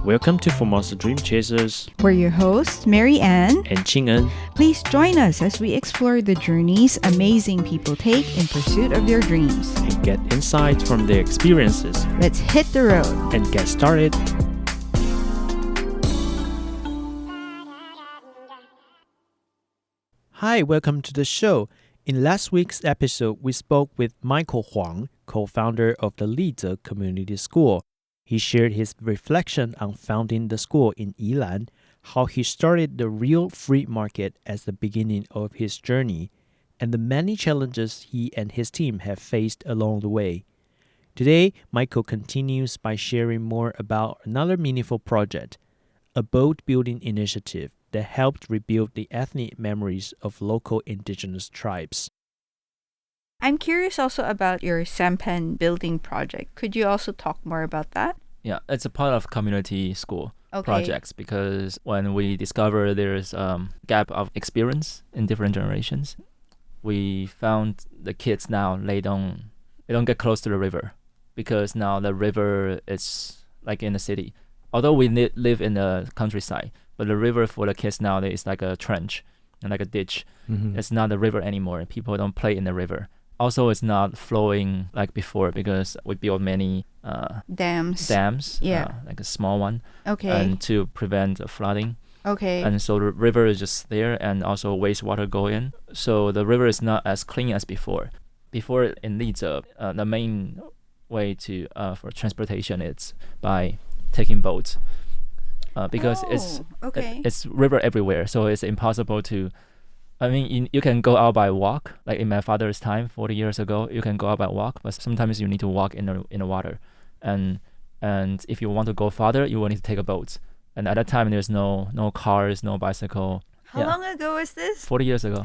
Welcome to Formosa Dream Chasers. We're your hosts, Mary Ann and Qing'en. Please join us as we explore the journeys amazing people take in pursuit of their dreams. And get insights from their experiences. Let's hit the road. And get started. Hi, welcome to the show. In last week's episode, we spoke with Michael Huang, co-founder of the Lize Community School. He shared his reflection on founding the school in Yilan, how he started the real free market as the beginning of his journey, and the many challenges he and his team have faced along the way. Today, Michael continues by sharing more about another meaningful project, a boat building initiative that helped rebuild the ethnic memories of local indigenous tribes. I'm curious also about your Sampan-building project. Could you also talk more about that? Yeah, it's a part of community school projects because when we discover there's a gap of experience in different generations, we found the kids now, they don't get close to the river because now the river is like in the city. Although we live in the countryside, but the river for the kids now is like a trench and like a ditch. Mm-hmm. It's not a river anymore. People don't play in the river. Also, it's not flowing like before because we built many dams, like a small one, and to prevent flooding. And so the river is just there, and also wastewater go in. So the river is not as clean as before. Before in Lize, the main way to for transportation is by taking boats, because it's river everywhere, so it's impossible to. I mean, you can go out by walk. Like in my father's time, 40 years ago, you can go out by walk, but sometimes you need to walk in the water, and if you want to go farther, you will need to take a boat. And at that time, there's no cars, no bicycle. How long ago was this? 40 years ago.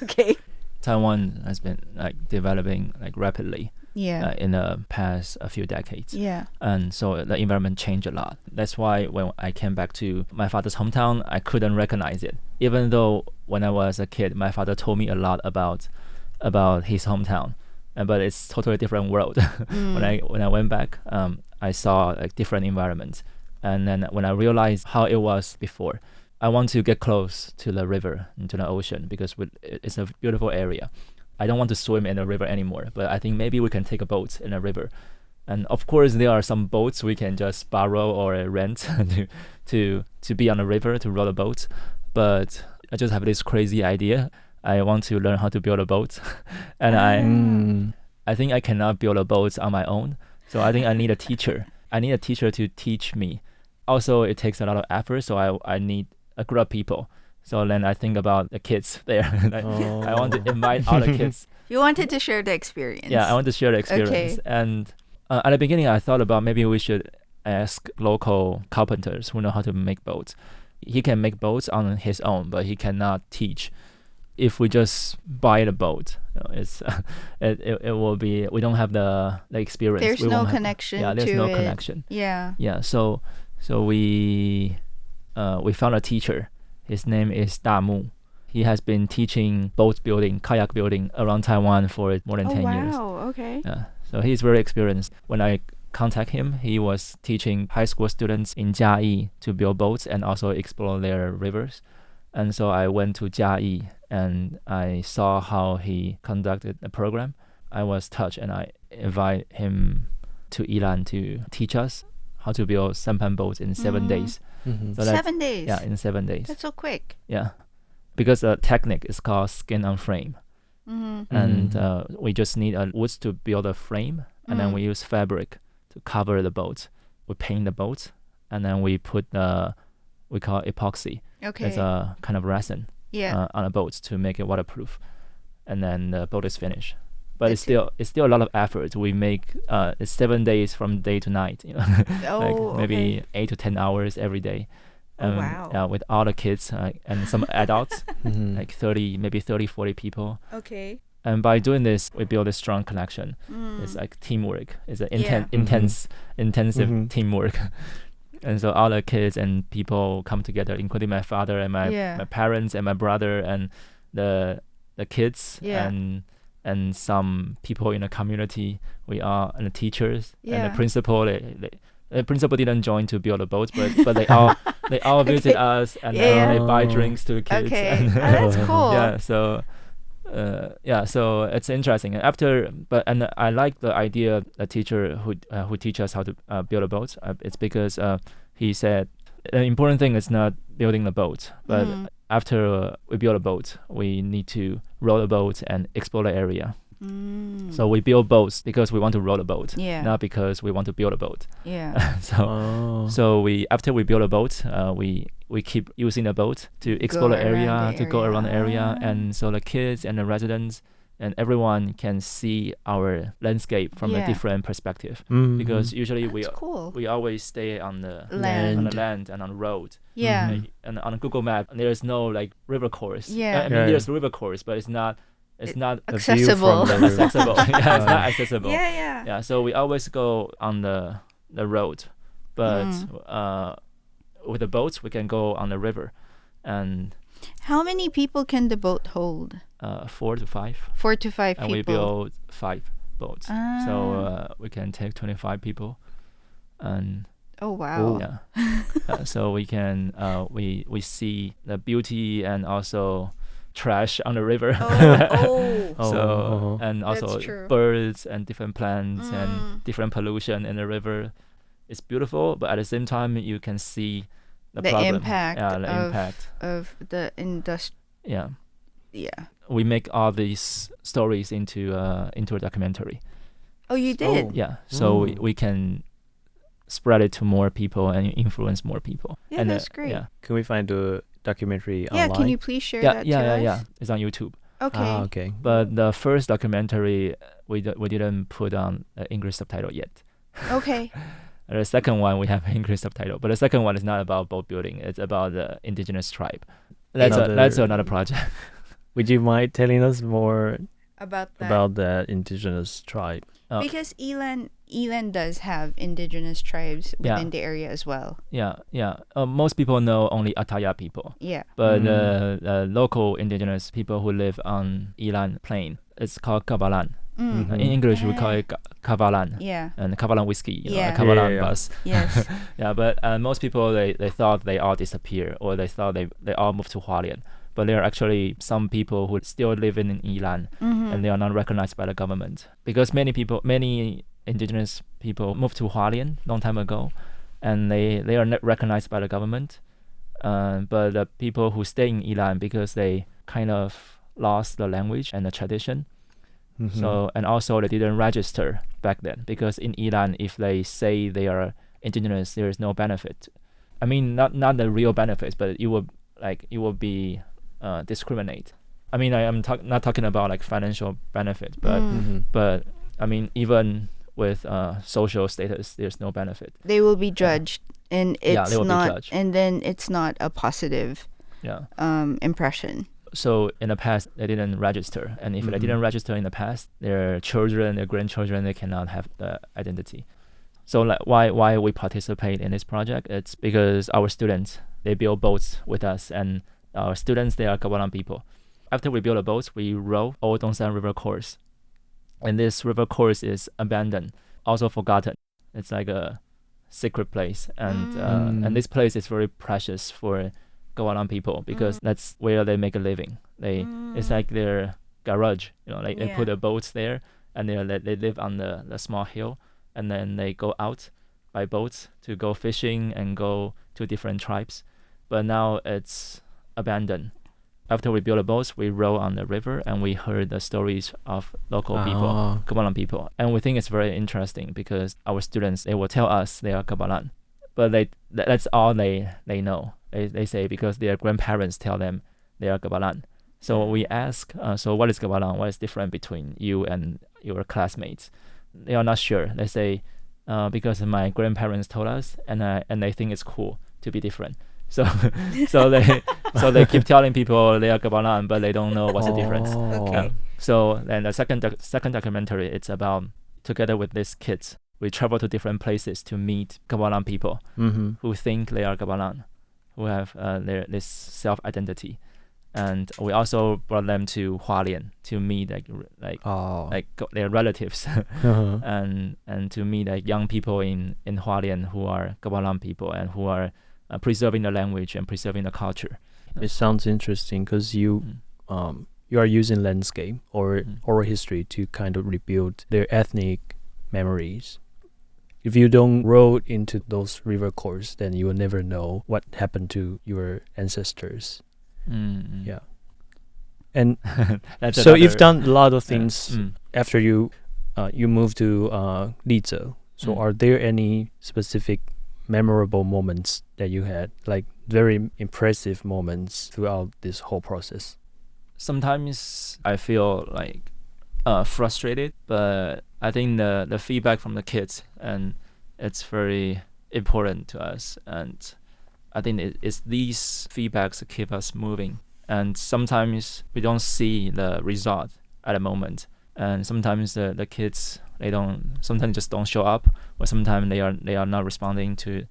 Okay. Taiwan has been like developing like rapidly. In the past a few decades. And so the environment changed a lot. That's why when I came back to my father's hometown, I couldn't recognize it. Even though when I was a kid, my father told me a lot about his hometown. But it's totally different world. When I went back, I saw like different environments. And then when I realized how it was before, I want to get close to the river and to the ocean because it's a beautiful area. I don't want to swim in the river anymore, but I think maybe we can take a boat in a river. And of course, there are some boats we can just borrow or rent to be on the river, to row the boat. But I just have this crazy idea. I want to learn how to build a boat. And I think I cannot build a boat on my own. So I think I need a teacher. I need a teacher to teach me. Also, it takes a lot of effort, so I need a group of people. So then I think about the kids there. I want to invite other kids. You wanted to share the experience. Yeah, I want to share the experience. Okay. And at the beginning, I thought about maybe we should ask local carpenters who know how to make boats. He can make boats on his own, but he cannot teach. If we just buy the boat, it will be, we don't have the experience. There's no connection. Yeah, there's no connection. Yeah. Yeah. So we found a teacher. His name is Da Mu. He has been teaching boat building, kayak building around Taiwan for more than 10 years. Oh, wow. Okay. Yeah. So he's very experienced. When I contact him, he was teaching high school students in Jiayi to build boats and also explore their rivers. And so I went to Jiayi and I saw how he conducted the program. I was touched and I invite him to Yilan to teach us how to build sampan boats in 7 days. Mm-hmm. So 7 days? Yeah, in 7 days. That's so quick. Yeah, because the technique is called skin on frame. Mm-hmm. And we just need woods to build a frame, and then we use fabric to cover the boat. We paint the boat, and then we put we call it epoxy. Okay. It's a kind of resin on a boat to make it waterproof. And then the boat is finished. But it's still a lot of effort. We make it's 7 days from day to night, maybe 8 to 10 hours every day. Wow. With all the kids and some adults, like 40 people. Okay. And by doing this, we build a strong connection. It's like teamwork. It's an intensive teamwork. And so all the kids and people come together, including my father and my parents and my brother and the kids and some people in the community. We are and the teachers and the principal. The principal didn't join to build a boat, but they all visit us, and Yeah. they buy drinks to the kids. Okay. And That's cool. yeah, so it's interesting. And I like the idea a teacher who teach us how to build a boat. It's because he said the important thing is not building the boat, but after we build a boat, we need to row the boat and explore the area. So we build boats because we want to row the boat, Yeah. not because we want to build a boat. Yeah. So after we build a boat, we keep using the boat to explore the area, to go around the area, and so the kids and the residents and everyone can see our landscape from a different perspective. Because usually cool. we always stay on the Land. land and on the road. Yeah. And on Google Map, there's no like river course. Yeah. I mean, there's river course, but it's not accessible. accessible. Yeah, it's not accessible. Yeah. Yeah, so we always go on the road, but with the boats we can go on the river, and How many people can the boat hold? 4 to 5. 4 to 5 And people. we build 5 boats, so we can take 25 people, and Oh wow. yeah, so we can we see the beauty and also trash on the river. And also That's true. birds and different plants and different pollution in the river. It's beautiful, but at the same time you can see the problem. Impact impact of the industry. Yeah, Yeah. we make all these stories into a documentary. Oh, you did? Yeah, so we can spread it to more people and influence more people. Yeah, And that's great. Yeah, Can we find the documentary Yeah, online? can you please share that to us? yeah. It's on YouTube. Okay. Okay. But the first documentary we didn't put on English subtitle yet. Okay. The second one we have English subtitle, but the second one is not about boat building. It's about the indigenous tribe. That's another project. Would you mind telling us more About that. about the indigenous tribe? Because Elan does have indigenous tribes within the area as well. Yeah. Most people know only Ataya people, Yeah. but local indigenous people who live on Ilan Plain, it's called Kavalan. In English, we call it Kavalan. Yeah. And Kavalan whiskey, Yeah. Kavalan Yeah. bus. Yes. Yeah, but most people they thought they all disappeared, or they thought they all moved to Hualien. But there are actually some people who still live in Ilan, and they are not recognized by the government, because many indigenous people moved to Hualien long time ago, and they are not recognized by the government. But the people who stay in Ilan, because they kind of lost the language and the tradition. So, and also they didn't register back then, because in Ilan, if they say they are indigenous, there is no benefit. I mean, not the real benefits, but it will be discriminate. I mean, I am not talking about like financial benefit, but I mean, even with social status, there's no benefit. They will be judged, and it's they will be not, judged. and then it's not a positive impression. So in the past, they didn't register, and if they didn't register in the past, their children, their grandchildren, they cannot have the identity. So like why we participate in this project? It's because our students, they build boats with us, and our students, they are Kavalan people. After we build the boats, we row Old Dongsan River course, and this river course is abandoned, also forgotten. It's like a secret place, and this place is very precious for Kavalan people, because that's where they make a living. It's like their garage, like they put the boats there, and they live on the small hill, and then they go out by boats to go fishing and go to different tribes. But now it's abandoned. After we build the boats, we row on the river, and we heard the stories of local people, Kavalan people, and we think it's very interesting, because our students, they will tell us they are Kavalan, but that's all they know. They say because their grandparents tell them they are Kavalan. So we ask, so what is Kavalan? What is different between you and your classmates? They are not sure. They say, because my grandparents told us, and they think it's cool to be different. So they keep telling people they are Kavalan, but they don't know what's the difference. Okay. So then the second documentary, it's about, together with these kids, we travel to different places to meet Kavalan people who think they are Kavalan, who have this self-identity. And we also brought them to Hualien to meet their relatives and to meet like young people in Hualien who are Kavalan people and who are preserving the language and preserving the culture. It sounds interesting because you are using landscape or oral history to kind of rebuild their ethnic memories. If you don't roll into those river courses, then you will never know what happened to your ancestors. Yeah. And so you've done a lot of things after you moved to Lize. So are there any specific memorable moments that you had, like very impressive moments throughout this whole process? Sometimes I feel like frustrated, but I think the feedback from the kids, and it's very important to us, and I think it's these feedbacks that keep us moving. And sometimes we don't see the result at the moment, and sometimes the kids sometimes just don't show up, or sometimes they are not responding to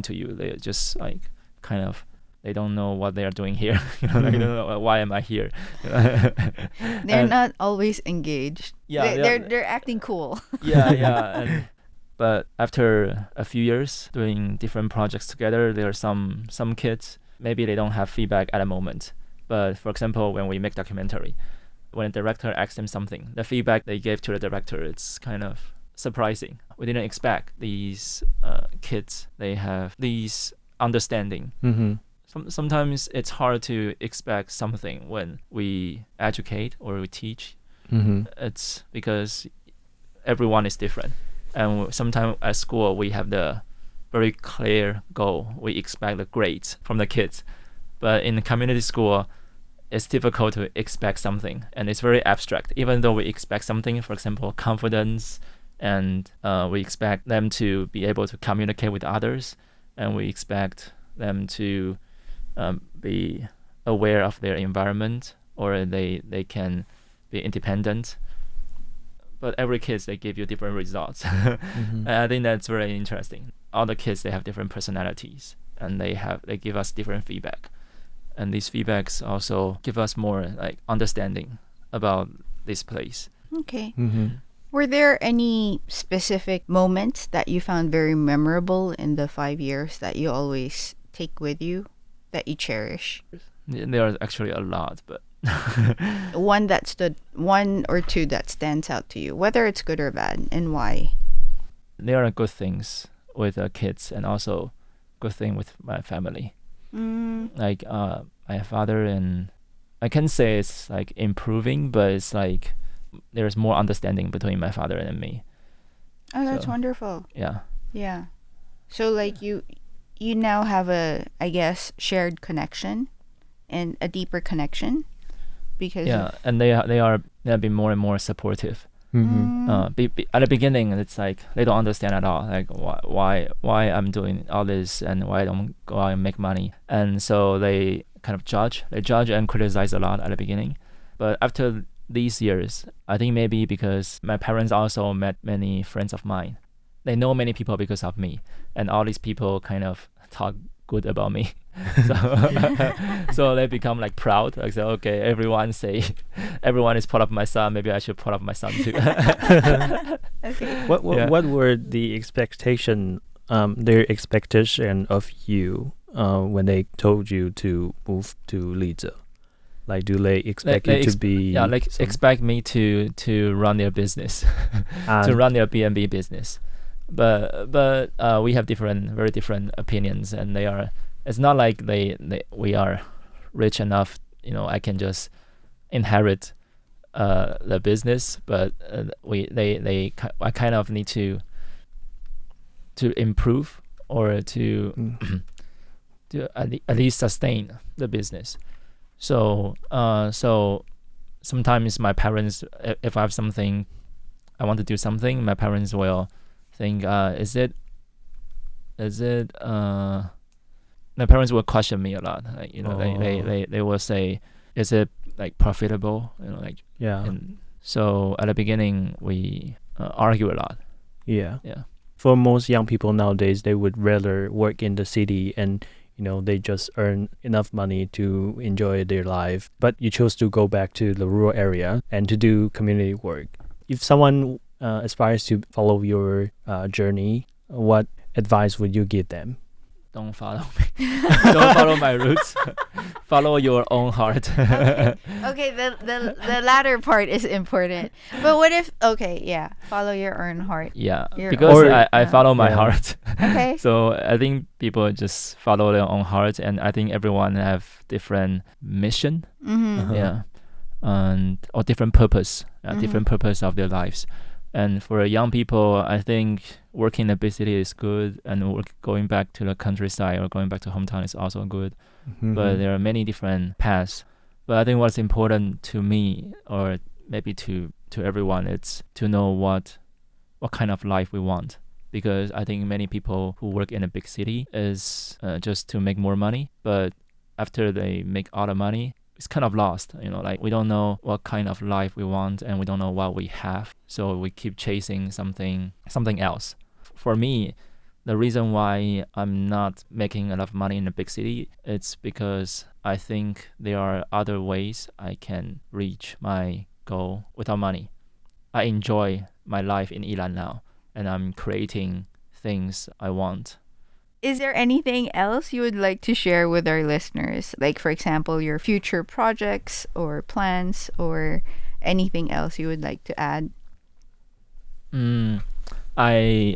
you. They just like kind of, they don't know what they are doing here. Like, they don't know, why am I here? They're not always engaged. Yeah, they're acting cool. Yeah. But after a few years doing different projects together, there are some kids, maybe they don't have feedback at the moment. But for example, when we make documentary, when a director asks them something, the feedback they gave to the director, it's kind of surprising. We didn't expect these kids, they have these understanding. Sometimes it's hard to expect something when we educate or we teach. It's because everyone is different. And sometimes at school, we have the very clear goal. We expect the grades from the kids. But in the community school, it's difficult to expect something. And it's very abstract. Even though we expect something, for example, confidence, and we expect them to be able to communicate with others, and we expect them to be aware of their environment, or they can be independent. But every kids, they give you different results. And I think that's very interesting. All the kids, they have different personalities, and they give us different feedback. And these feedbacks also give us more like understanding about this place. Okay. Were there any specific moments that you found very memorable in the 5 years that you always take with you, that you cherish? There are actually a lot, but one or two that stands out to you, whether it's good or bad, and why? There are good things with kids, and also good thing with my family. Like my father, and I can say it's like improving, but it's like there's more understanding between my father and me. Oh, that's wonderful. Yeah. So like you now have a, I guess, shared connection and a deeper connection because and they have been more and more supportive. At the beginning, it's like they don't understand at all, like why I'm doing all this and why I don't go out and make money, and so they kind of judge and criticize a lot at the beginning. But after these years, I think maybe because my parents also met many friends of mine, they know many people because of me, and all these people kind of talk good about me. So they become like proud. Like, say, okay, everyone is proud of my son. Maybe I should proud of my son too. Okay. What were the their expectation of you when they told you to move to Lize? Like, do they expect you to be? Yeah, like expect me to run their business, to run their B&B business. But we have very different opinions, and it's not like we are rich enough, I can just inherit the business, but I kind of need to improve, or to at least sustain the business. So sometimes my parents, if I have something, I want to do something, my parents will think, my parents will question me a lot. Like, they will say, is it like profitable? And so at the beginning we argue a lot. Yeah. For most young people nowadays, they would rather work in the city and they just earn enough money to enjoy their life, but you chose to go back to the rural area and to do community work. If someone aspires to follow your journey, what advice would you give them? Don't follow me. Don't follow my roots. Follow your own heart. Okay, the latter part is important. But what if, follow your own heart. Yeah, Your because I follow my heart. Okay. So I think people just follow their own heart, and I think everyone have different mission. Mm-hmm. Yeah, or different purpose, different purpose of their lives. And for young people, I think working in a big city is good, and going back to the countryside or going back to hometown is also good. Mm-hmm. But there are many different paths. But I think what's important to me, or maybe to everyone, it's to know what kind of life we want. Because I think many people who work in a big city is just to make more money. But after they make all the money, it's kind of lost, like we don't know what kind of life we want, and we don't know what we have. So we keep chasing something else. For me, the reason why I'm not making enough money in a big city, it's because I think there are other ways I can reach my goal without money. I enjoy my life in Yilan now, and I'm creating things I want. Is there anything else you would like to share with our listeners? Like, for example, your future projects or plans, or anything else you would like to add? I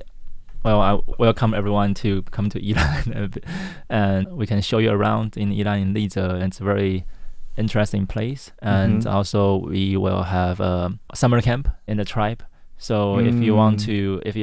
welcome everyone to come to Yilan, and we can show you around in Yilan in Lize. It's a very interesting place, and also we will have a summer camp in the tribe. So if you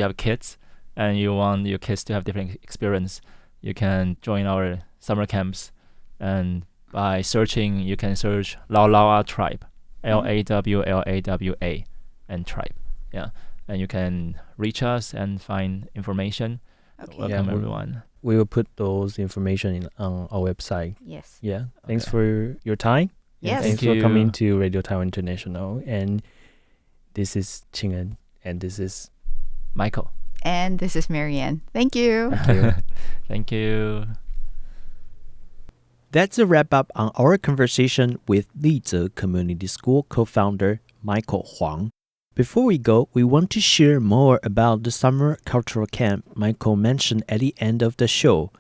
have kids and you want your kids to have different experience, you can join our summer camps. And by searching, you can search Laulawa tribe, LAWLAWA, and tribe. Yeah, and you can reach us and find information. Okay. Welcome everyone. We will put those information on our website. Yes. Yeah. Thanks for your time. Yes. Thanks Thank for you. coming to Radio Taiwan International. And this is Qing'en, and this is Michael. And this is Marianne. Thank you. Thank you. That's a wrap up on our conversation with Lize Community School co-founder Michael Huang. Before we go, we want to share more about the summer cultural camp Michael mentioned at the end of the show.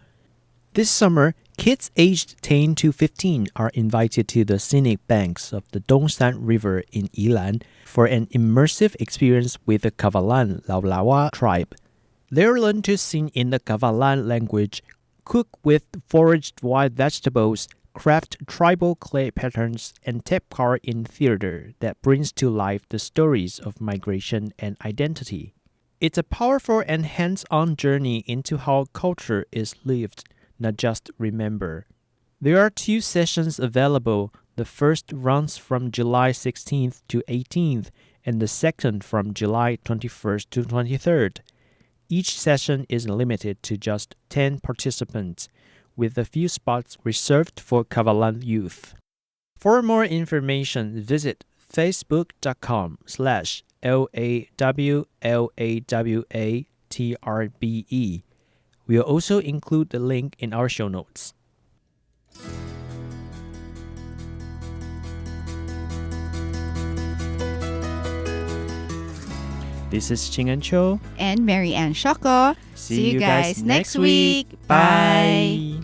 This summer, kids aged 10 to 15 are invited to the scenic banks of the Dongshan River in Yilan for an immersive experience with the Kavalan Laulawa tribe. They'll learn to sing in the Kavalan language, cook with foraged wild vegetables, craft tribal clay patterns, and take part in theater that brings to life the stories of migration and identity. It's a powerful and hands-on journey into how culture is lived, not just remember. There are 2 sessions available. The first runs from July 16th to 18th, and the second from July 21st to 23rd. Each session is limited to just 10 participants, with a few spots reserved for Kavalan youth. For more information, visit facebook.com/LAWLAWATRBE. We'll also include the link in our show notes. This is Qing'en Cho. And Marianne Shoko. See you guys next week. Bye.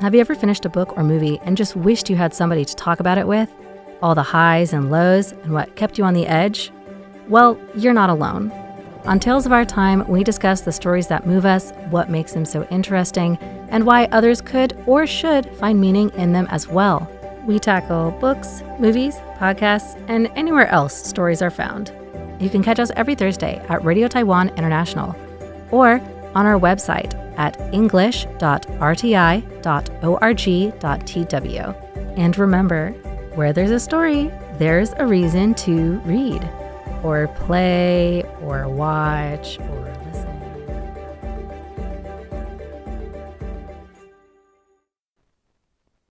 Have you ever finished a book or movie and just wished you had somebody to talk about it with? All the highs and lows and what kept you on the edge? Well, you're not alone. On Tales of Our Time, we discuss the stories that move us, what makes them so interesting, and why others could or should find meaning in them as well. We tackle books, movies, podcasts, and anywhere else stories are found. You can catch us every Thursday at Radio Taiwan International or on our website at english.rti.org.tw. And remember, where there's a story, there's a reason to read, or play, or watch, or